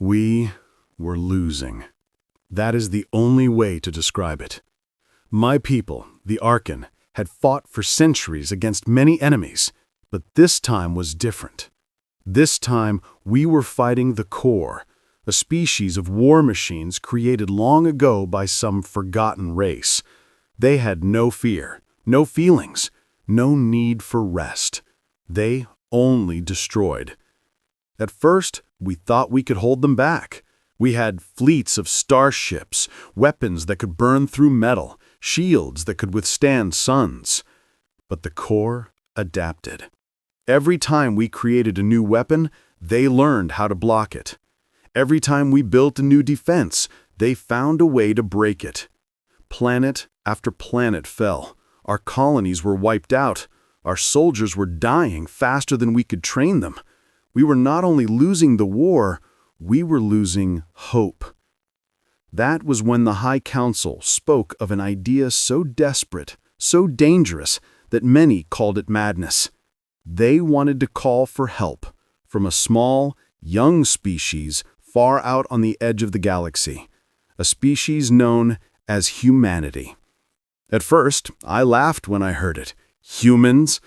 We were losing. That is the only way to describe it. My people, the Arkan, had fought for centuries against many enemies, but this time was different. This time, we were fighting the core, a species of war machines created long ago by some forgotten race. They had no fear, no feelings, no need for rest. They only destroyed. At first, we thought we could hold them back. We had fleets of starships, weapons that could burn through metal, shields that could withstand suns. But the core adapted. Every time we created a new weapon, they learned how to block it. Every time we built a new defense, they found a way to break it. Planet after planet fell. Our colonies were wiped out. Our soldiers were dying faster than we could train them. We were not only losing the war, we were losing hope. That was when the High Council spoke of an idea so desperate, so dangerous, that many called it madness. They wanted to call for help from a small, young species far out on the edge of the galaxy, a species known as humanity. At first, I laughed when I heard it. Humans?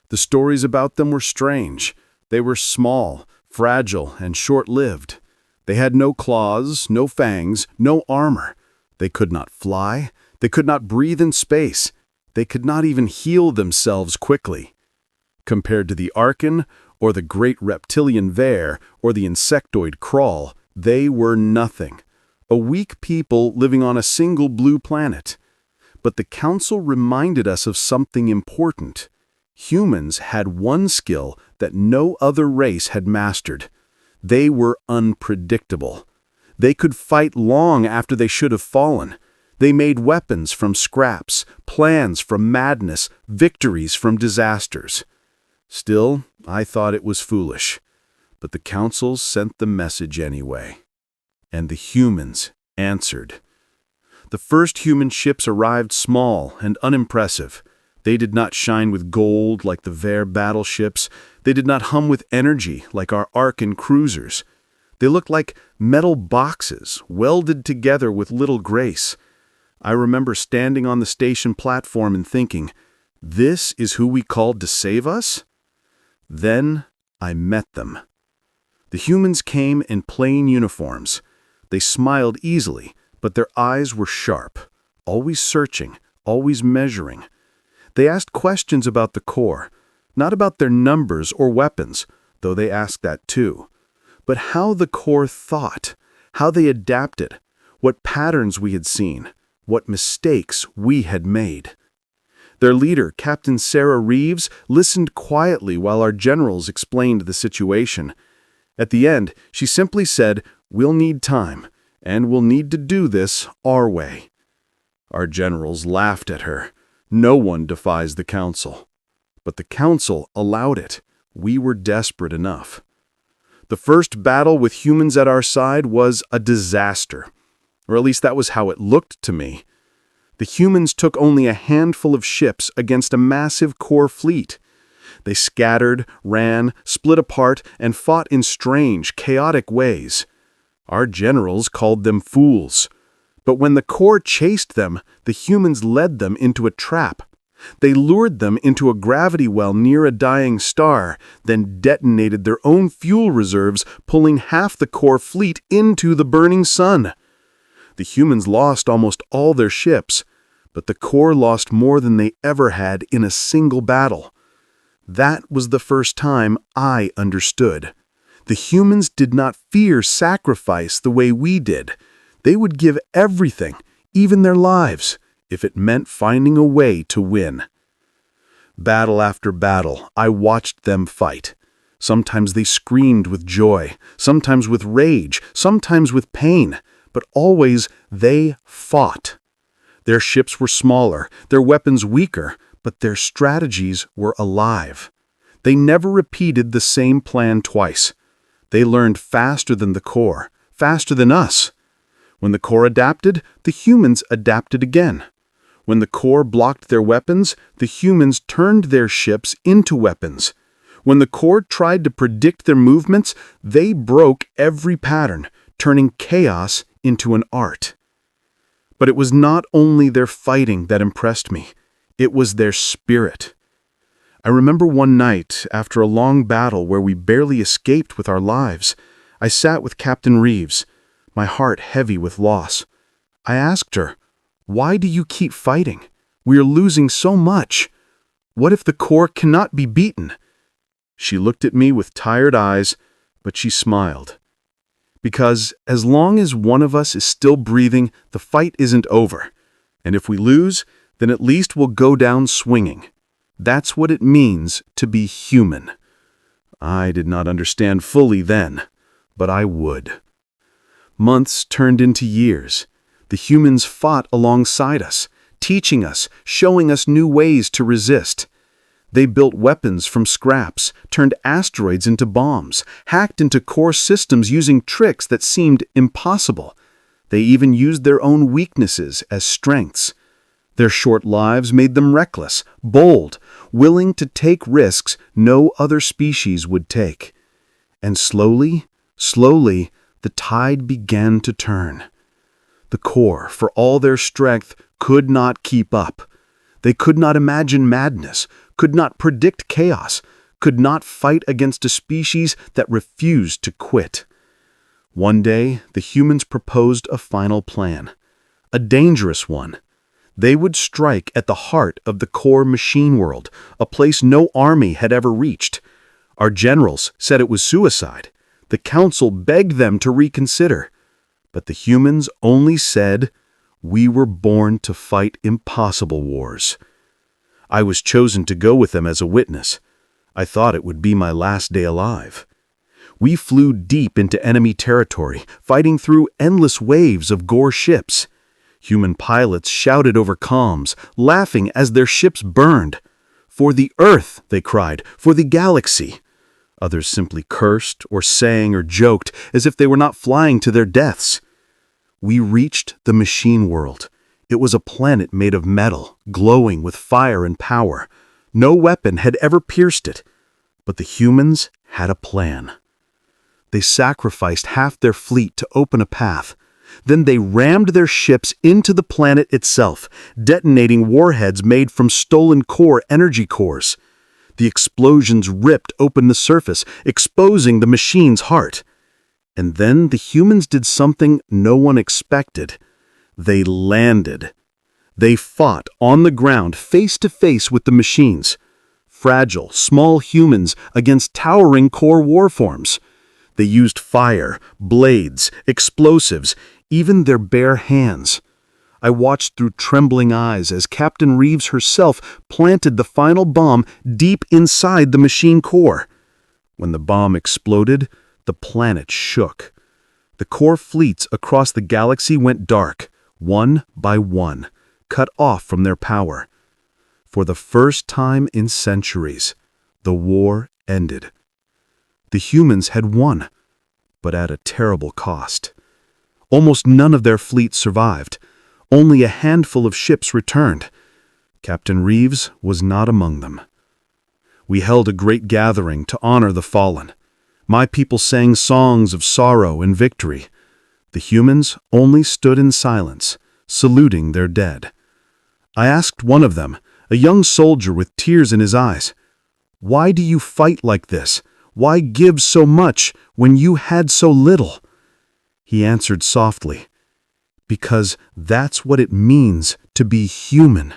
The stories about them were strange. They were small, fragile, and short-lived. They had no claws, no fangs, no armor. They could not fly. They could not breathe in space. They could not even heal themselves quickly. Compared to the Arkan, or the great reptilian Ver, or the insectoid Crawl, they were nothing. A weak people living on a single blue planet. But the Council reminded us of something important. Humans had one skill that no other race had mastered. They were unpredictable. They could fight long after they should have fallen. They made weapons from scraps, plans from madness, victories from disasters. Still, I thought it was foolish. But the Council sent the message anyway. And the humans answered. The first human ships arrived small and unimpressive. They did not shine with gold like the Ver battleships. They did not hum with energy like our Arkan cruisers. They looked like metal boxes, welded together with little grace. I remember standing on the station platform and thinking, this is who we called to save us? Then I met them. The humans came in plain uniforms. They smiled easily, but their eyes were sharp, always searching, always measuring. They asked questions about the core, not about their numbers or weapons, though they asked that too, but how the core thought, how they adapted, what patterns we had seen, what mistakes we had made. Their leader, Captain Sarah Reeves, listened quietly while our generals explained the situation. At the end, she simply said, "We'll need time, and we'll need to do this our way." Our generals laughed at her. No one defies the Council. But the Council allowed it. We were desperate enough. The first battle with humans at our side was a disaster. Or at least that was how it looked to me. The humans took only a handful of ships against a massive core fleet. They scattered, ran, split apart, and fought in strange, chaotic ways. Our generals called them fools. But when the core chased them, the humans led them into a trap. They lured them into a gravity well near a dying star, then detonated their own fuel reserves, pulling half the core fleet into the burning sun. The humans lost almost all their ships, but the core lost more than they ever had in a single battle. That was the first time I understood. The humans did not fear sacrifice the way we did. They would give everything, even their lives, if it meant finding a way to win. Battle after battle, I watched them fight. Sometimes they screamed with joy, sometimes with rage, sometimes with pain, but always they fought. Their ships were smaller, their weapons weaker, but their strategies were alive. They never repeated the same plan twice. They learned faster than the core, faster than us. When the core adapted, the humans adapted again. When the core blocked their weapons, the humans turned their ships into weapons. When the core tried to predict their movements, they broke every pattern, turning chaos into an art. But it was not only their fighting that impressed me, it was their spirit. I remember one night, after a long battle where we barely escaped with our lives, I sat with Captain Reeves, my heart heavy with loss. I asked her, "Why do you keep fighting? We are losing so much. What if the Corps cannot be beaten?" She looked at me with tired eyes, but she smiled. Because as long as one of us is still breathing, the fight isn't over. And if we lose, then at least we'll go down swinging. That's what it means to be human. I did not understand fully then, but I would. Months turned into years. The humans fought alongside us, teaching us, showing us new ways to resist. They built weapons from scraps, turned asteroids into bombs, hacked into core systems using tricks that seemed impossible. They even used their own weaknesses as strengths. Their short lives made them reckless, bold, willing to take risks no other species would take. And slowly, the tide began to turn. The Corps, for all their strength, could not keep up. They could not imagine madness, could not predict chaos, could not fight against a species that refused to quit. One day, the humans proposed a final plan, a dangerous one. They would strike at the heart of the Corps machine world, a place no army had ever reached. Our generals said it was suicide. The council begged them to reconsider. But the humans only said, "We were born to fight impossible wars." I was chosen to go with them as a witness. I thought it would be my last day alive. We flew deep into enemy territory, fighting through endless waves of Gore ships. Human pilots shouted over comms, laughing as their ships burned. "For the Earth," they cried, "for the galaxy." Others simply cursed or sang or joked as if they were not flying to their deaths. We reached the machine world. It was a planet made of metal, glowing with fire and power. No weapon had ever pierced it. But the humans had a plan. They sacrificed half their fleet to open a path. Then they rammed their ships into the planet itself, detonating warheads made from stolen core energy cores. The explosions ripped open the surface, exposing the machine's heart. And then the humans did something no one expected. They landed. They fought on the ground, face to face with the machines. Fragile, small humans against towering core warforms. They used fire, blades, explosives, even their bare hands. I watched through trembling eyes as Captain Reeves herself planted the final bomb deep inside the machine core. When the bomb exploded, the planet shook. The core fleets across the galaxy went dark, one by one, cut off from their power. For the first time in centuries, the war ended. The humans had won, but at a terrible cost. Almost none of their fleet survived. Only a handful of ships returned. Captain Reeves was not among them. We held a great gathering to honor the fallen. My people sang songs of sorrow and victory. The humans only stood in silence, saluting their dead. I asked one of them, a young soldier with tears in his eyes, "Why do you fight like this? Why give so much when you had so little?" He answered softly, "Because that's what it means to be human.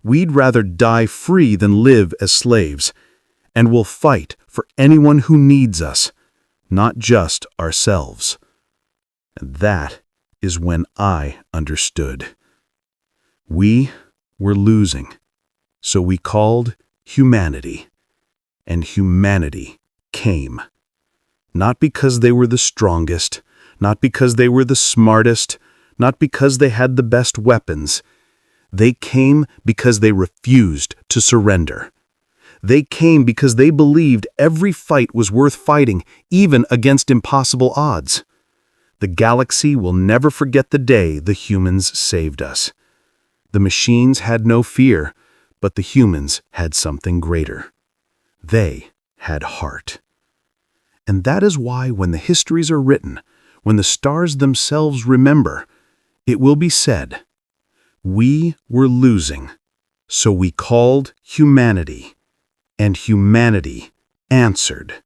We'd rather die free than live as slaves, and we'll fight for anyone who needs us, not just ourselves." And that is when I understood. We were losing, so we called humanity, and humanity came. Not because they were the strongest, not because they were the smartest, not because they had the best weapons. They came because they refused to surrender. They came because they believed every fight was worth fighting, even against impossible odds. The galaxy will never forget the day the humans saved us. The machines had no fear, but the humans had something greater. They had heart. And that is why when the histories are written, when the stars themselves remember, it will be said, "We were losing, so we called humanity, and humanity answered."